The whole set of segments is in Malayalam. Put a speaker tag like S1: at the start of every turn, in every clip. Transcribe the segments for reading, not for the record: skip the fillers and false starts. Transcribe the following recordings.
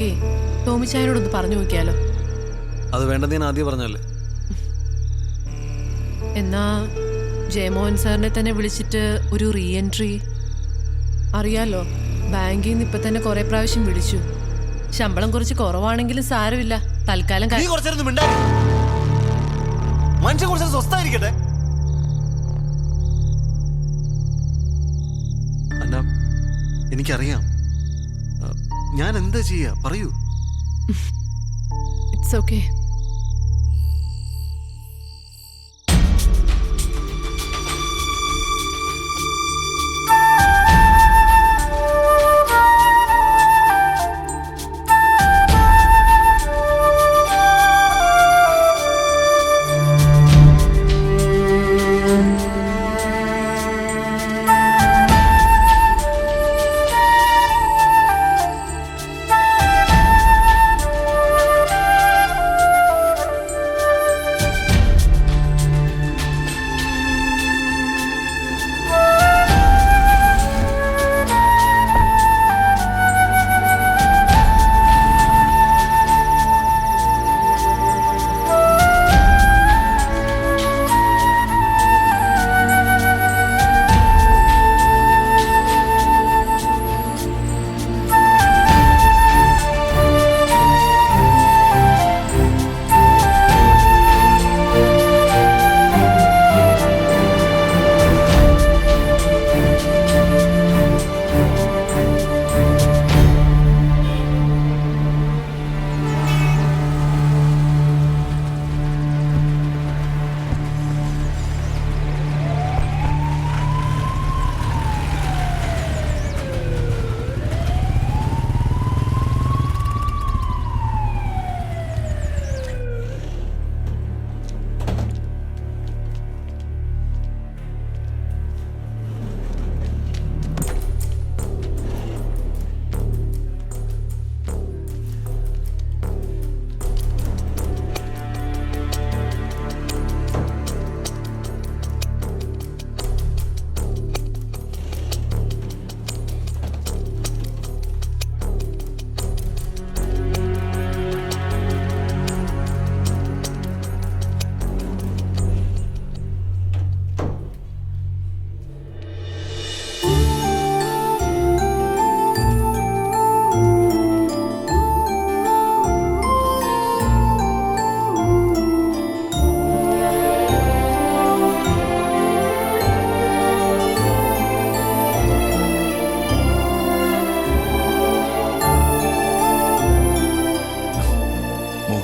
S1: നമുക്കേ ടോമിച്ചായനോടൊന്ന് പറഞ്ഞു നോക്കിയാലോ?
S2: അത് വേണ്ടെന്ന് ഞാൻ ആദ്യം പറഞ്ഞല്ലേ.
S1: എന്നാ ജയമോഹൻ സാറിനെ തന്നെ വിളിച്ചിട്ട് ഒരു റീ എൻട്രി. അറിയാലോ, ബാങ്കിൽ നിന്ന് ഇപ്പൊ തന്നെ കുറെ പ്രാവശ്യം വിളിച്ചു. ശമ്പളം കുറച്ച് കുറവാണെങ്കിലും സാരമില്ല, തൽക്കാലം
S2: മനുഷ്യൻ കുറച്ച് സ്വസ്ഥായിരിക്കട്ടെ. അന്ന, എനിക്കറിയാം. ഞാൻ എന്താ ചെയ്യാ പറയൂ.
S1: It's okay.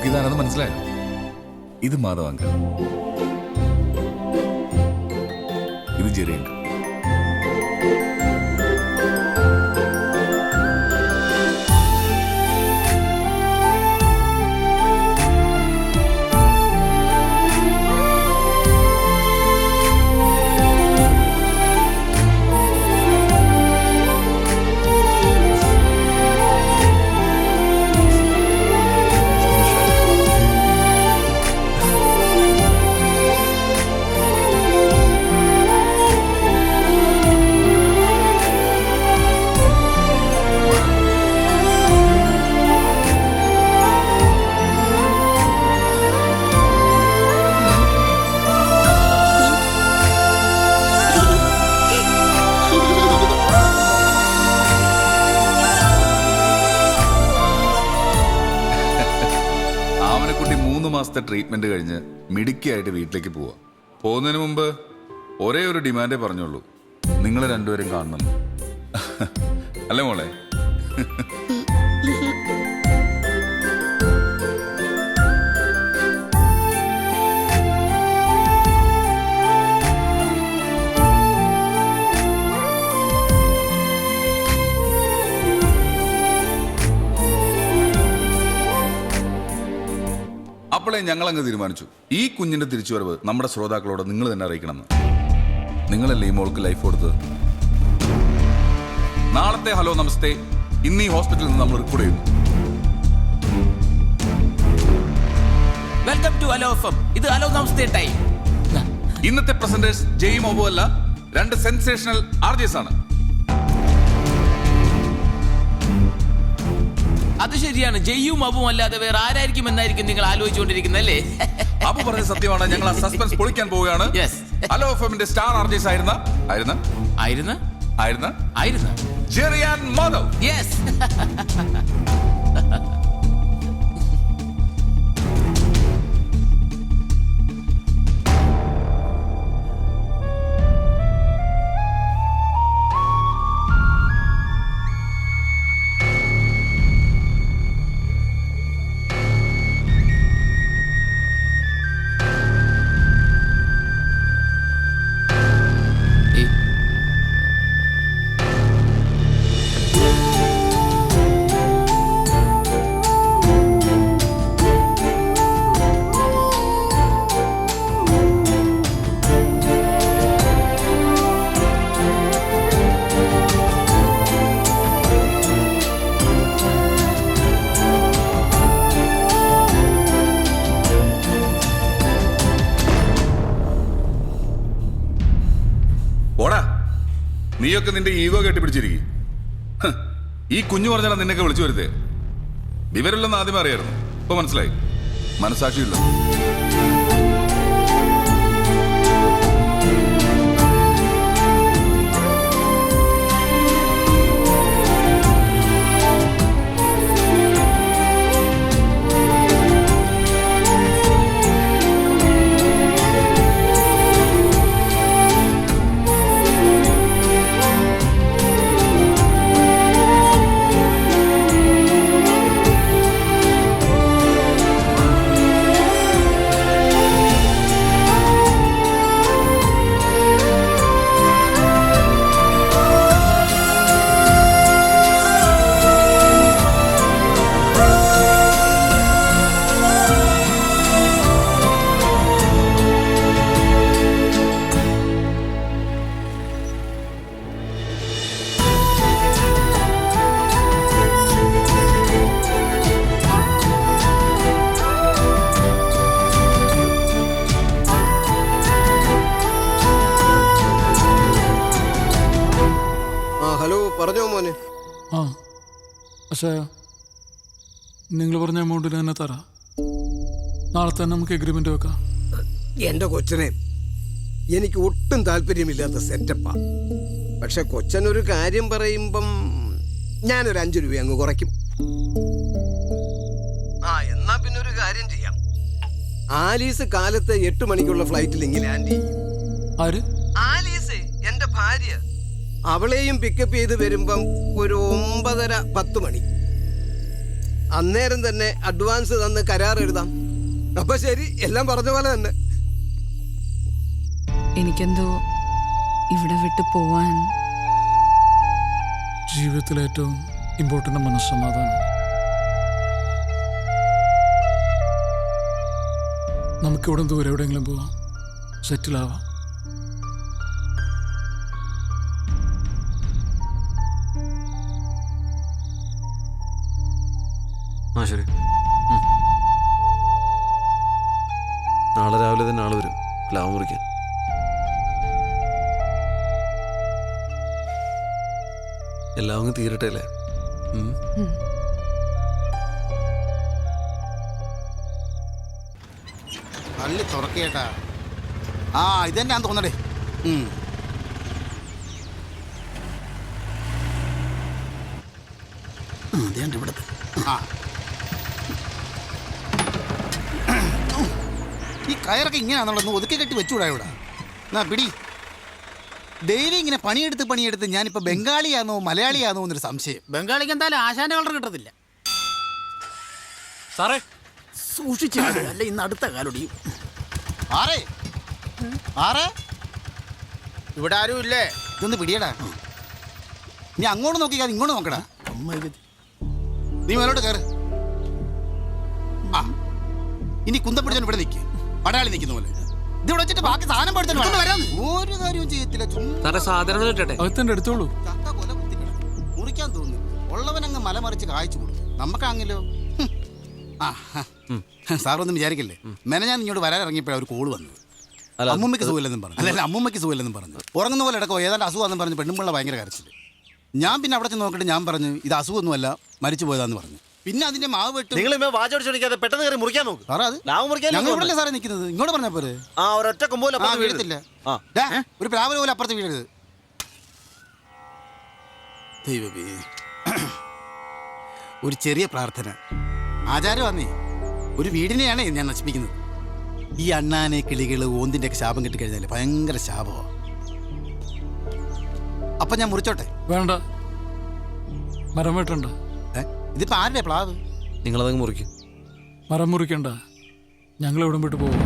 S3: ഇതാണെന്ന് മനസ്സിലായോ? ഇത് മാധവ് അങ്കിൾ, ഇത് ജെറി അങ്കിൾ. മാസത്തെ ട്രീറ്റ്മെന്റ് കഴിഞ്ഞ് മിടുക്കിയായിട്ട് വീട്ടിലേക്ക് പോവാ. പോകുന്നതിന് മുമ്പ് ഒരേ ഒരു ഡിമാൻഡേ പറഞ്ഞുള്ളൂ, നിങ്ങൾ രണ്ടുപേരും കാണണം. അല്ലേ മോളെ? അപ്പോഴേ ഞങ്ങളങ്ങ് തീരുമാനിച്ചു, ഈ കുഞ്ഞിന്റെ തിരിച്ചുവരവ് നമ്മുടെ ശ്രോതാക്കളോട് നിങ്ങൾ തന്നെ അറിയിക്കണമെന്ന്. നിങ്ങളല്ലേ ഈ മോൾക്ക് ലൈഫ് കൊടുത്തത്. നാളത്തെ ഹലോ നമസ്തേ ഇന്ന് ഈ ഹോസ്പിറ്റലിൽ നിന്ന് നമ്മൾ റിപ്പോർട്ട് ചെയ്യുന്നു.
S4: Welcome to hello FM. ഇത് ഹലോ നമസ്തേ ടൈം.
S3: ഇന്നത്തെ പ്രസന്റേഴ്സ് ജെയും ഒബോ അല്ല, രണ്ട് സെൻസേഷണൽ ആർജേഴ്സ് ആണ്.
S4: അത് ശരിയാണ്. ജയ്യും അബും അല്ലാതെ വേറെ ആരായിരിക്കും എന്നായിരിക്കും നിങ്ങൾ ആലോചിച്ചുകൊണ്ടിരിക്കുന്നല്ലേ?
S3: അബു പറഞ്ഞ സത്യമാണ്. ഞങ്ങൾ ആ സസ്പെൻസ് പൊളിക്കാൻ പോവുകയാണ്.
S4: യെസ്.
S3: ഹലോ എഫ്എമ്മിന്റെ സ്റ്റാർ ആർട്ടിസ്റ്റ് ആയിരുന്ന
S4: ആയിരുന്നു
S3: ആയിരുന്ന
S4: ആയിരുന്നു
S3: ജെറിയാൻ മാധവ്.
S4: യെസ്.
S3: ഓടാ, നീയൊക്കെ നിന്റെ ഈഗോ കെട്ടിപ്പിടിച്ചിരിക്കും. ഈ കുഞ്ഞു പറഞ്ഞാൽ നിന്നൊക്കെ വിളിച്ചു വരുത്തേ. വിവരമില്ലെന്ന് ആദ്യമേ അറിയായിരുന്നു, ഇപ്പൊ മനസ്സിലായി. മനസാക്ഷിയില്ല.
S5: പറഞ്ഞോ മോനെ.
S6: ആ പക്ഷേ നിങ്ങൾ പറഞ്ഞ എമൗണ്ടിന് തന്നെ തരാം. നാളെ തന്നെ നമുക്ക് എഗ്രിമെന്റ് വെക്കാം.
S5: എന്റെ കൊച്ചനെ, എനിക്ക് ഒട്ടും താല്പര്യമില്ലാത്ത സെറ്റപ്പാ. പക്ഷെ കൊച്ചനൊരു കാര്യം പറയുമ്പം ഞാനൊരു 5 രൂപ അങ്ങ് കുറയ്ക്കും. എന്നാ പിന്നെ ഒരു കാര്യം ചെയ്യാം. ആലീസ് കാലത്ത് 8 മണിക്കുള്ള ഫ്ലൈറ്റിൽ ഇങ്ങനെ ലാൻഡ് ചെയ്യും.
S6: ആര്?
S5: ആലീസ്, എന്റെ ഭാര്യ. അവളെയും പിക്കപ്പ് ചെയ്ത് വരുമ്പം ഒരു 9:30-10 മണി. അന്നേരം തന്നെ അഡ്വാൻസ് തന്ന് കരാർ എഴുതാം. അപ്പൊ ശരി, എല്ലാം പറഞ്ഞ പോലെ തന്നെ.
S7: എനിക്കെന്തോ ഇവിടെ വിട്ടു പോവാൻ.
S6: ജീവിതത്തിലെ ഏറ്റവും ഇമ്പോർട്ടൻ്റ് മനസ്സമാധാനം. നമുക്കിവിടെ ദൂരെ എവിടെയെങ്കിലും പോവാം, സെറ്റിലാവാം.
S2: ആ ശരി. നാളെ രാവിലെ തന്നെ ആള് വരും പ്ലാവ് മുറിക്കാൻ. എല്ലാം അങ്ങ് തീരട്ടെ അല്ലേ?
S8: തള്ളി തുറക്കേട്ടാ. ഇതെന്നാ തോന്നടേ. ഇവിടുത്തെ ഈ കയറൊക്കെ ഇങ്ങനെയാണെന്നുള്ളത് ഒതുക്കി കെട്ടി വെച്ചുകൂടാ ഇവിടെ. എന്നാ പിടി. ഡെയിലി ഇങ്ങനെ പണിയെടുത്ത് ഞാനിപ്പോ ബംഗാളിയാണോ മലയാളിയാണോ എന്നൊരു സംശയം.
S9: ബംഗാളിക്ക് എന്തായാലും ആശാന്റെ കളർ കിട്ടത്തില്ല
S6: സാറേ.
S9: സൂക്ഷിച്ചു, അല്ല ഇന്ന് അടുത്ത കാലൊടിയും.
S8: ആറേ ആറേ,
S9: ഇവിടെ ആരും ഇല്ലേ?
S8: ഇതൊന്ന് പിടിയടാ. നീ അങ്ങോട്ട് നോക്കിക്കാതെ ഇങ്ങോട്ട് നോക്കടാ. നീ മേലോട്ട് കയറ്. ഇനി കുന്തം പിടിച്ചാൽ ഇവിടെ നിൽക്കുക, പടയാളി നിൽക്കുന്ന പോലെ. ഇതിവിടെ വെച്ചിട്ട് ബാക്കി സാധനം പഠിച്ചാൽ ഒരു കാര്യവും ചെയ്യത്തില്ല.
S6: അകത്തന്നെ എടുത്തോളൂ.
S8: ചക്ക കൊല കുത്തിക്കിടക്കും, മുറിക്കാൻ തോന്നുന്നു. ഉള്ളവനങ്ങ് മല മറിച്ച് കായ്ച്ചു കൊടുക്കും. നമുക്കാണെങ്കിലോ സാറൊന്നും വിചാരിക്കില്ലേ. ഞാൻ ഇങ്ങോട്ട് വരാൻ ഇറങ്ങിയപ്പോഴാണ് ഒരു കോള് വന്നത്. അമ്മൂമ്മയ്ക്ക് സുഖമില്ലെന്നും പറഞ്ഞു. അല്ല അമ്മൂമ്മയ്ക്ക് സുഖമില്ലെന്നും പറഞ്ഞു. ഉറങ്ങുന്ന പോലെ ഇടക്കോ ഏതാണ്ട് അസുഖമാണെന്ന് പറഞ്ഞ് പെണ്ണുമ്പിള്ള ഭയങ്കര കരച്ചിൽ. ഞാൻ പിന്നെ അവിടെ ചെന്ന് നോക്കിയിട്ട് ഞാൻ പറഞ്ഞു ഇത് അസുഖമൊന്നുമല്ല, മരിച്ചു പോയതാന്ന് പറഞ്ഞു. പിന്നെ അതിന്റെ മാവ് വെട്ടും.
S10: നിങ്ങൾ ഇമ്മ വാചോടിച്ചോടിക്കാതെ പെട്ടെന്ന് കയറി മുറിക്കാൻ നോക്ക്.
S8: സാറേ അത്
S10: ലാവ് മുറിക്കാൻ
S8: ഞങ്ങൾ ഇവിടെ സാറേ നിൽക്കുന്നത്. ഇങ്ങോട്ട് പറഞ്ഞാ പോരെ.
S10: ആ ഒരൊറ്റ കൊമ്പോല
S8: ആ വീഴത്തില്ല. ദാ, ഒരു പ്ലാവില പോലെ അപ്പുറത്ത് വീഴരുത്. ദൈവമേ, ഒരു ചെറിയ പ്രാർത്ഥന. ആചാരം വന്നേ, ഒരു വീടിനെയാണ് ഞാൻ നശിപ്പിക്കുന്നത്. ഈ അണ്ണാനെ കിളികള് ഓന്തിന്റെ ഒക്കെ ശാപം കിട്ടിക്കഴിഞ്ഞാല് ഭയങ്കര ശാപമാണ്. അപ്പൊ ഞാൻ മുറിച്ചോട്ടെ?
S6: വേണ്ട, മരം വെട്ടണ്ട.
S8: ഇതിപ്പോ ആരുടെ പ്ലാവ്?
S2: നിങ്ങളതങ്ങ് മുറിക്കും.
S6: മരം മുറിക്കണ്ട, ഞങ്ങൾ എവിടം വിട്ട് പോകും.